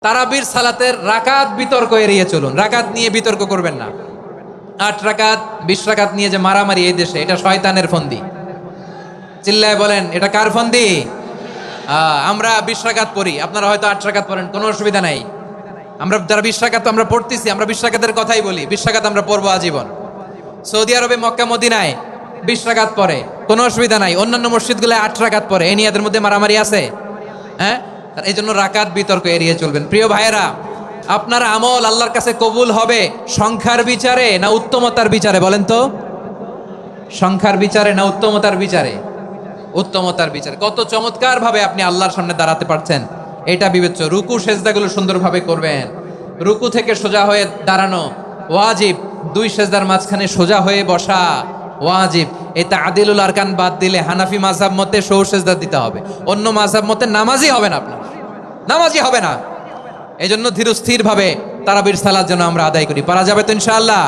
তারাবির সালাতের রাকাত বিতর্ক এড়িয়ে চলুন। রাকাত নিয়ে বিতর্ক করবেন না। 8 রাকাত 20 রাকাত নিয়ে যে মারামারি এই দেশে, এটা শয়তানের ফন্দি। চিল্লায় বলেন, এটা কার ফন্দি? আমরা 20 রাকাত পড়ি, আপনারা হয়তো 8 রাকাত পড়েন, কোনো অসুবিধা নাই। আমরা যারা 20 রাকাত আমরা পড়তেছি, আমরা 20 রাকাতের কথাই বলি। 20 রাকাত আমরা পড়বো আজীবন। সৌদি আরবে মক্কা মদিনায় 20 রাকাত পড়ে, কোনো অসুবিধা নাই। অন্যান্য মসজিদগুলোয় 8 রাকাত পড়ে। এই নিয়ে এদের মধ্যে মারামারি আছে? হ্যাঁ, এই জন্য রাকাত বিতর্ক এড়িয়ে চলবেন। প্রিয় ভাইয়েরা, আপনার আমল আল্লাহর কাছে কবুল হবে সংখ্যার বিচারে না উত্তমতার বিচারে? বলেন তো, সংখ্যার বিচারে না উত্তমতার বিচারে? উত্তমতার বিচারে। কত চমৎকার ভাবে আপনি আল্লাহর সামনে দাঁড়াতে পারছেন, এটা বিবেচ্য। রুকু সেজদাগুলো সুন্দরভাবে করবেন। রুকু থেকে সোজা হয়ে দাঁড়ানো ওয়াজিব। 2 সেজদার মাঝখানে সোজা হয়ে বসা ওয়াজিব। এটা আদিলুল আরকান বাদ দিলে হানাফি মাযহাব মতে সৌ সেজদা দিতে হবে। অন্য মাযহাব মতে নামাজই হবে না, আপনার নামাজই হবে না। এই জন্য ধীর স্থির ভাবে তারাবির সালাত যেন আমরা আদায় করি। পারা যাবে তো ইনশাআল্লাহ?